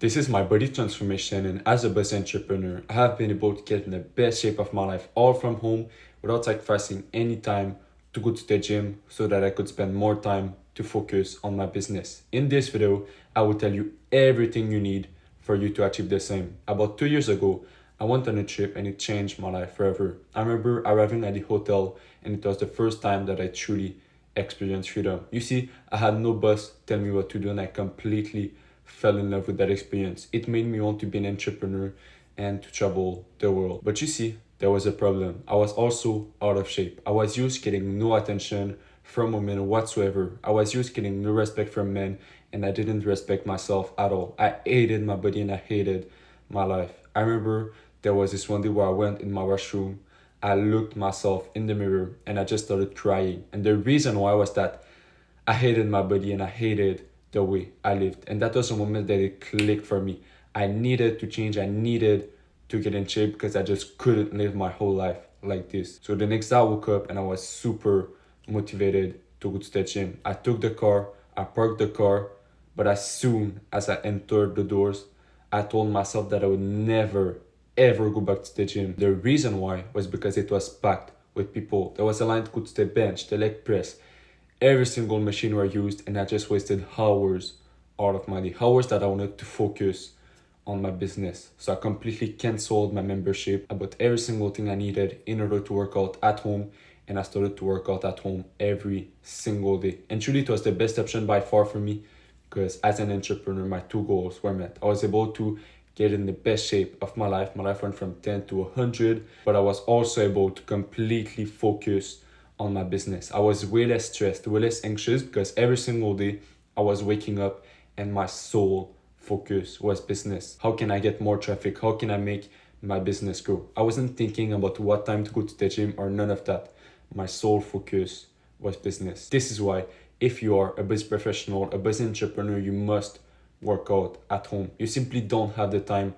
This is my body transformation, and as a business entrepreneur, I have been able to get in the best shape of my life all from home without sacrificing any time to go to the gym so that I could spend more time to focus on my business. In this video, I will tell you everything you need for you to achieve the same. About 2 years ago, I went on a trip and it changed my life forever. I remember arriving at the hotel and it was the first time that I truly experienced freedom. You see, I had no boss tell me what to do and I completely fell in love with that experience. It made me want to be an entrepreneur and to travel the world. But you see, there was a problem. I was also out of shape. I was used to getting no attention from women whatsoever. I was used to getting no respect from men, and I didn't respect myself at all. I hated my body and I hated my life. I remember there was this one day where I went in my washroom, I looked myself in the mirror and I just started crying. And the reason why was that I hated my body and I hated the way I lived. And that was a moment that it clicked for me. I needed to change. I needed to get in shape because I just couldn't live my whole life like this. So the next day I woke up and I was super motivated to go to the gym. I took the car, I parked the car, but as soon as I entered the doors, I told myself that I would never ever go back to the gym. The reason why was because it was packed with people. There was a line to go to the bench, the leg press, every single machine were used, and I just wasted hours out of my day, hours that I wanted to focus on my business. So I completely canceled my membership. I bought every single thing I needed in order to work out at home, and I started to work out at home every single day. And truly, it was the best option by far for me because as an entrepreneur, my two goals were met. I was able to get in the best shape of my life. My life went from 10 to 100, but I was also able to completely focus on my business. I was way less stressed, way less anxious because every single day I was waking up and my sole focus was business. How can I get more traffic? How can I make my business grow? I wasn't thinking about what time to go to the gym or none of that. My sole focus was business. This is why if you are a business professional, a business entrepreneur, you must work out at home. You simply don't have the time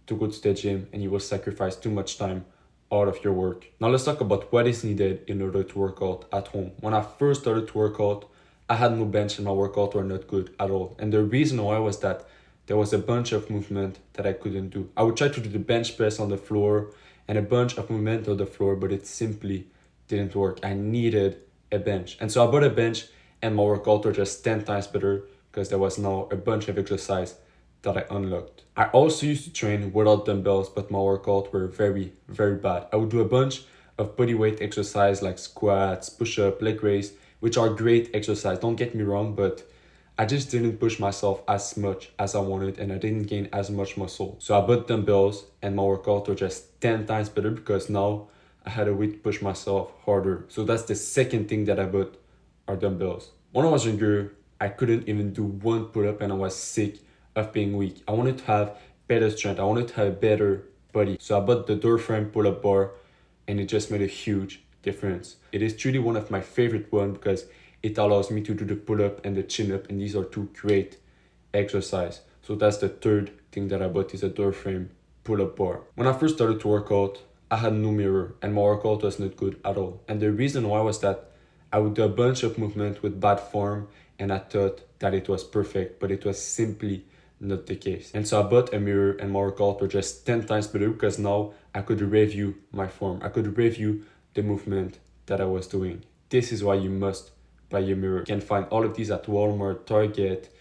to go to the gym and you will sacrifice too much time out of your work. Now let's talk about what is needed in order to work out at home. When I first started to work out, I had no bench and my workout were not good at all. And the reason why was that there was a bunch of movement that I couldn't do. I would try to do the bench press on the floor and a bunch of movement on the floor, but it simply didn't work. I needed a bench. And so I bought a bench and my workout were just 10 times better because there was now a bunch of exercise that I unlocked. I also used to train without dumbbells, but my workouts were very, very bad. I would do a bunch of body weight exercise like squats, push-up, leg raise, which are great exercise, don't get me wrong, but I just didn't push myself as much as I wanted and I didn't gain as much muscle. So I bought dumbbells and my workouts were just 10 times better because now I had a way to push myself harder. So that's the second thing that I bought are dumbbells. When I was younger, I couldn't even do one pull-up and I was sick of being weak. I wanted to have better strength. I wanted to have a better body. So I bought the door frame pull-up bar and it just made a huge difference. It is truly one of my favorite ones because it allows me to do the pull-up and the chin-up, and these are two great exercise. So that's the third thing that I bought is a door frame pull-up bar. When I first started to work out, I had no mirror and my workout was not good at all. And the reason why was that I would do a bunch of movement with bad form and I thought that it was perfect, but it was simply not the case. And so I bought a mirror and my workout were just 10 times better because now I could review my form. I could review the movement that I was doing. This is why you must buy a mirror. You can find all of these at Walmart, Target,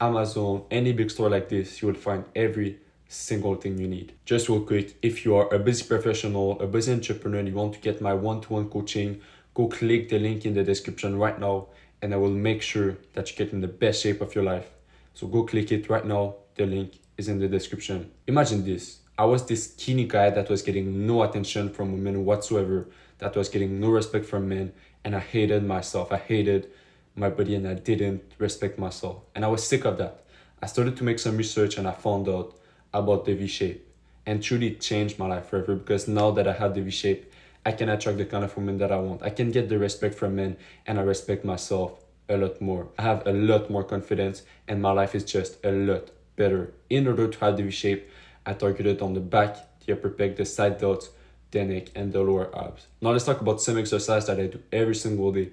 Amazon, any big store like this. You will find every single thing you need. Just real quick, if you are a busy professional, a busy entrepreneur, and you want to get my one-to-one coaching, go click the link in the description right now and I will make sure that you get in the best shape of your life. So go click it right now. The link is in the description. Imagine this. I was this skinny guy that was getting no attention from women whatsoever, that was getting no respect from men, and I hated myself. I hated my body and I didn't respect myself. And I was sick of that. I started to make some research and I found out about the V-shape. And truly it changed my life forever because now that I have the V-shape, I can attract the kind of women that I want. I can get the respect from men and I respect myself a lot more. I have a lot more confidence and my life is just a lot better. In order to have the V-shape, I targeted on the back, the upper pec, the side delts, the neck, and the lower abs. Now let's talk about some exercise that I do every single day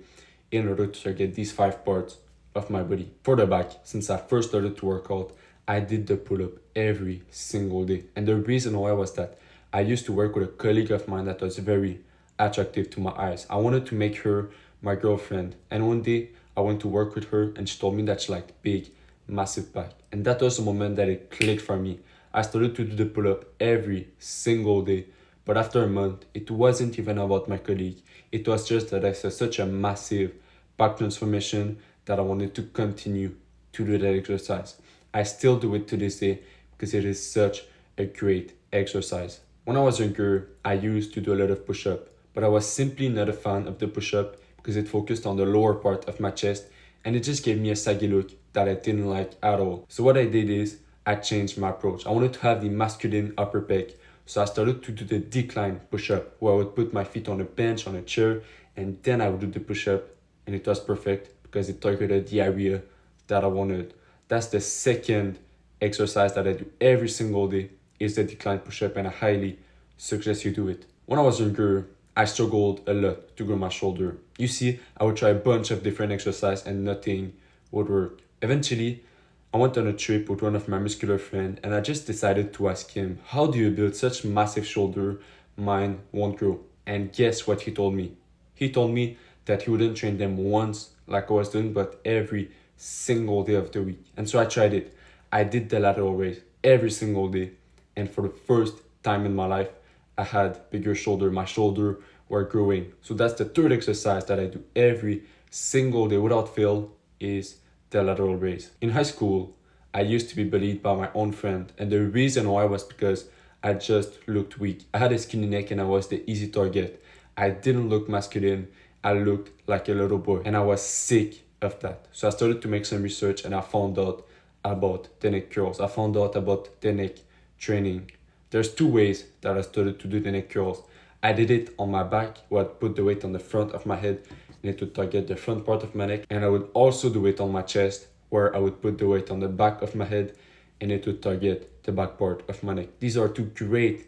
in order to target these 5 parts of my body. For the back, since I first started to work out, I did the pull up every single day. And the reason why was that I used to work with a colleague of mine that was very attractive to my eyes. I wanted to make her my girlfriend. And one day I went to work with her and she told me that she liked big, massive back. And that was the moment that it clicked for me. I started to do the pull up every single day. But after a month, it wasn't even about my colleague. It was just that I saw such a massive back transformation that I wanted to continue to do that exercise. I still do it to this day because it is such a great exercise. When I was younger, I used to do a lot of push-up, but I was simply not a fan of the push-up because it focused on the lower part of my chest and it just gave me a saggy look that I didn't like at all. So what I did is I changed my approach. I wanted to have the masculine upper pec. So I started to do the decline push-up where I would put my feet on a bench, on a chair, and then I would do the push-up, and it was perfect because it targeted the area that I wanted. That's the second exercise that I do every single day is the decline push-up, and I highly suggest you do it. When I was younger, I struggled a lot to grow my shoulder. You see, I would try a bunch of different exercises and nothing would work. Eventually, I went on a trip with one of my muscular friends and I just decided to ask him, how do you build such massive shoulder? Mine won't grow. And guess what he told me? He told me that he wouldn't train them once like I was doing, but every single day of the week. And so I tried it. I did the lateral raise every single day. And for the first time in my life, I had bigger shoulder. My shoulder were growing. So that's the third exercise that I do every single day without fail is the lateral raise. In high school, I used to be bullied by my own friend, and the reason why was because I just looked weak. I had a skinny neck and I was the easy target. I didn't look masculine. I looked like a little boy and I was sick of that. So I started to make some research and I found out about the neck curls. I found out about the neck training. There's two ways that I started to do the neck curls. I did it on my back where I'd put the weight on the front of my head and it would target the front part of my neck. And I would also do it on my chest where I would put the weight on the back of my head and it would target the back part of my neck. These are two great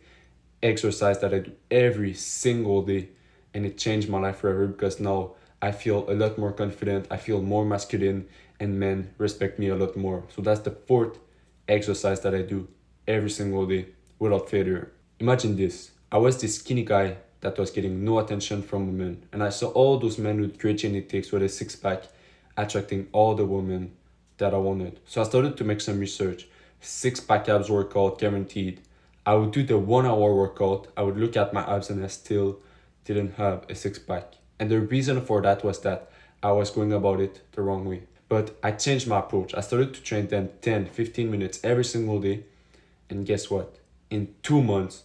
exercises that I do every single day and it changed my life forever because now I feel a lot more confident, I feel more masculine and men respect me a lot more. So that's the fourth exercise that I do every single day without failure. Imagine this, I was this skinny guy that was getting no attention from women. And I saw all those men with great genetics with a six-pack attracting all the women that I wanted. So I started to make some research. Six-pack abs workout guaranteed. I would do the 1 hour workout. I would look at my abs and I still didn't have a six-pack. And the reason for that was that I was going about it the wrong way. But I changed my approach. I started to train them 10, 15 minutes every single day. And guess what? In 2 months,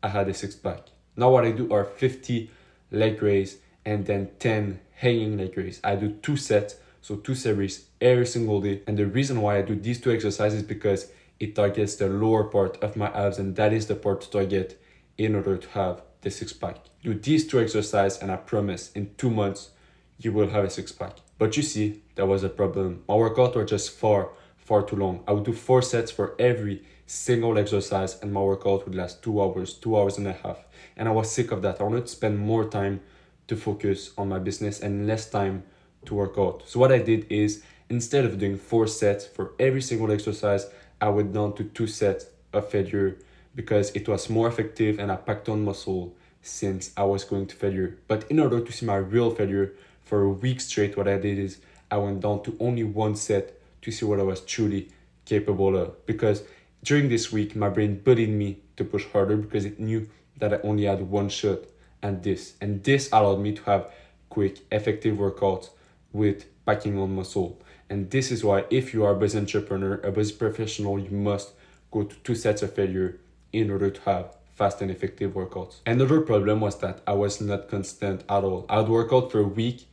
I had a six-pack. Now what I do are 50 leg raise and then 10 hanging leg raise. I do 2 sets, so 2 series every single day. And the reason why I do these 2 exercises is because it targets the lower part of my abs and that is the part to target in order to have the six-pack. Do these 2 exercises and I promise in 2 months you will have a six-pack. But you see, there was a problem. My workouts were just far too long. I would do 4 sets for every single exercise and my workout would last 2 hours, 2 hours and a half. And I was sick of that. I wanted to spend more time to focus on my business and less time to work out. So what I did is instead of doing 4 sets for every single exercise, I went down to 2 sets of failure because it was more effective and I packed on muscle since I was going to failure. But in order to see my real failure for a week straight, what I did is I went down to only 1 set to see what I was truly capable of. Because during this week, my brain bullied me to push harder because it knew that I only had 1 shot at this. And this allowed me to have quick, effective workouts with packing on muscle. And this is why if you are a business entrepreneur, a business professional, you must go to 2 sets of failure in order to have fast and effective workouts. Another problem was that I was not constant at all. I would work out for a week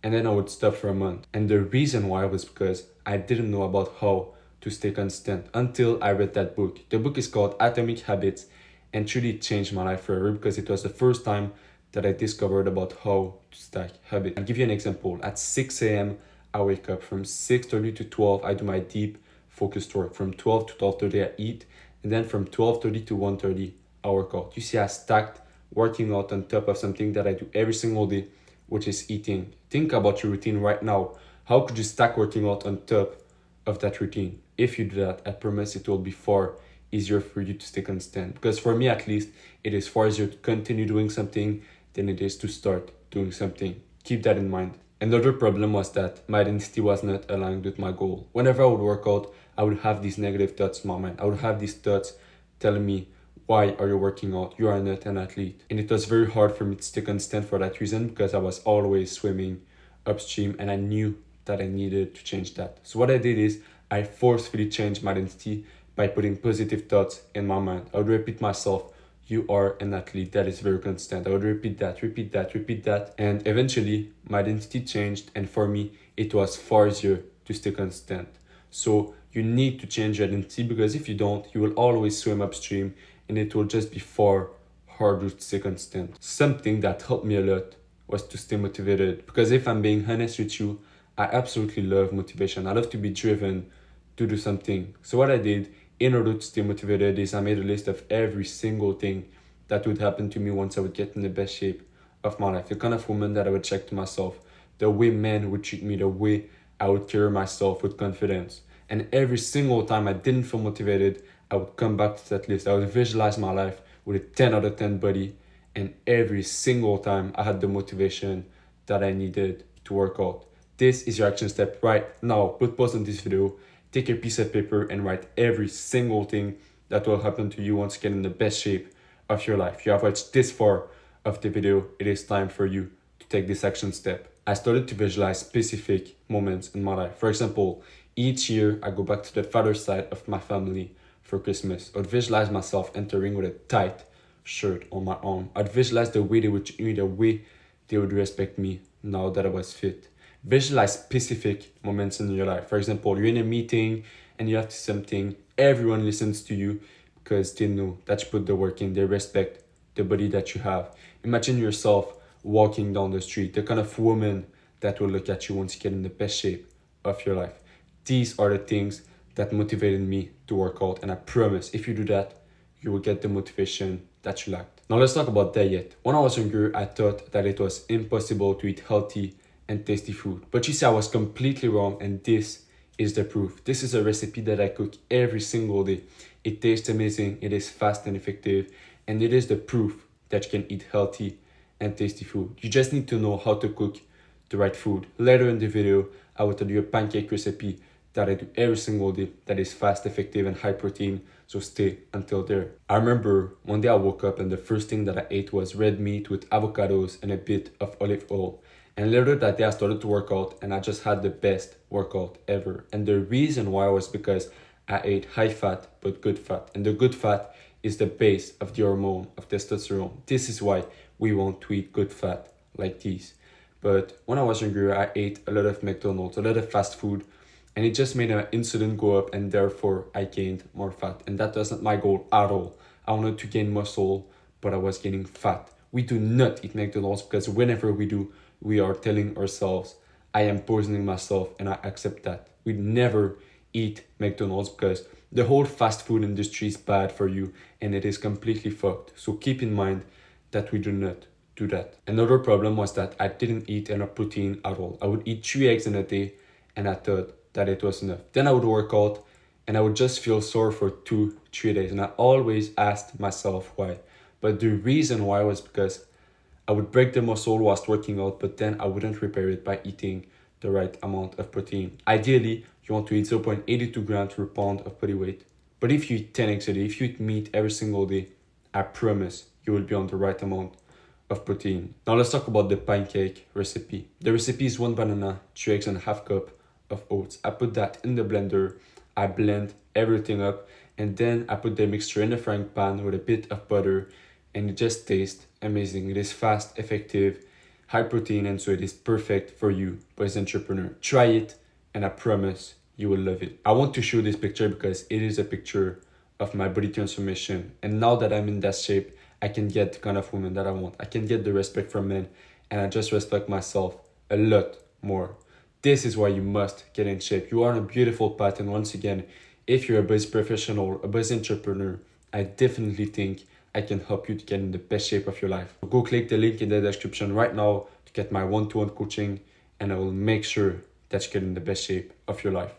and then I would stop for a month. And the reason why was because I didn't know about how to stay consistent until I read that book. The book is called Atomic Habits and truly changed my life forever because it was the first time that I discovered about how to stack habits. I'll give you an example. At 6 a.m. I wake up. From 6:30 to 12 I do my deep focused work. From 12 to 12:30 I eat, and then from 12:30 to 1:30 I work out. You see, I stacked working out on top of something that I do every single day, which is eating. Think about your routine right now. How could you stack working out on top of that routine? If you do that, I promise it will be far easier for you to stay constant. Because for me at least, it is far easier to continue doing something than it is to start doing something. Keep that in mind. Another problem was that my identity was not aligned with my goal. Whenever I would work out, I would have these negative thoughts in my mind. I would have these thoughts telling me, why are you working out? You are not an athlete. And it was very hard for me to stay constant for that reason because I was always swimming upstream and I knew that I needed to change that. So what I did is I forcefully changed my identity by putting positive thoughts in my mind. I would repeat myself, you are an athlete. That is very constant. I would repeat that, repeat that, repeat that. And eventually my identity changed. And for me, it was far easier to stay constant. So you need to change your identity because if you don't, you will always swim upstream and it will just be far harder to stay constant. Something that helped me a lot was to stay motivated because if I'm being honest with you, I absolutely love motivation. I love to be driven to do something. So what I did in order to stay motivated is I made a list of every single thing that would happen to me once I would get in the best shape of my life. The kind of woman that I would check to myself, the way men would treat me, the way I would carry myself with confidence. And every single time I didn't feel motivated, I would come back to that list. I would visualize my life with a 10 out of 10 body. And every single time I had the motivation that I needed to work out. This is your action step right now. Put pause on this video, take a piece of paper and write every single thing that will happen to you once you get in the best shape of your life. You have watched this far of the video. It is time for you to take this action step. I started to visualize specific moments in my life. For example, each year I go back to the father side of my family for Christmas. I'd visualize myself entering with a tight shirt on my arm. I'd visualize the way they would treat me, the way they would respect me now that I was fit. Visualize specific moments in your life. For example, you're in a meeting and you have to say something. Everyone listens to you because they know that you put the work in. They respect the body that you have. Imagine yourself walking down the street, the kind of woman that will look at you once you get in the best shape of your life. These are the things that motivated me to work out. And I promise if you do that, you will get the motivation that you lacked. Now let's talk about diet. When I was younger, I thought that it was impossible to eat healthy and tasty food. But you see, I was completely wrong, and this is the proof. This is a recipe that I cook every single day. It tastes amazing, it is fast and effective, and it is the proof that you can eat healthy and tasty food. You just need to know how to cook the right food. Later in the video, I will tell you a pancake recipe that I do every single day that is fast, effective, and high protein, so stay until there. I remember one day I woke up and the first thing that I ate was red meat with avocados and a bit of olive oil. And later that day I started to work out and I just had the best workout ever. And the reason why was because I ate high fat but good fat. And the good fat is the base of the hormone of testosterone. This is why we want to eat good fat like these. But when I was younger, I ate a lot of McDonald's, a lot of fast food, and it just made my insulin go up and therefore I gained more fat. And that wasn't my goal at all. I wanted to gain muscle, but I was gaining fat. We do not eat McDonald's because whenever we do, we are telling ourselves, I am poisoning myself and I accept that. We never eat McDonald's because the whole fast food industry is bad for you and it is completely fucked. So keep in mind that we do not do that. Another problem was that I didn't eat enough protein at all. I would eat 3 eggs in a day and I thought that it was enough. Then I would work out and I would just feel sore for 2-3 days. And I always asked myself why. But the reason why was because I would break the muscle whilst working out, but then I wouldn't repair it by eating the right amount of protein. Ideally, you want to eat 0.82 grams per pound of body weight. But if you eat 10 eggs a day, if you eat meat every single day, I promise you will be on the right amount of protein. Now let's talk about the pancake recipe. The recipe is 1 banana, 3 eggs and a half cup of oats. I put that in the blender, I blend everything up, and then I put the mixture in the frying pan with a bit of butter, and it just tastes amazing. It is fast, effective, high protein, and so it is perfect for you as an entrepreneur. Try it, and I promise you will love it. I want to show this picture because it is a picture of my body transformation. And now that I'm in that shape, I can get the kind of woman that I want. I can get the respect from men, and I just respect myself a lot more. This is why you must get in shape. You are on a beautiful path, and once again, if you're a buzz professional, a buzz entrepreneur, I definitely think I can help you to get in the best shape of your life. Go click the link in the description right now to get my one-to-one coaching, and I will make sure that you get in the best shape of your life.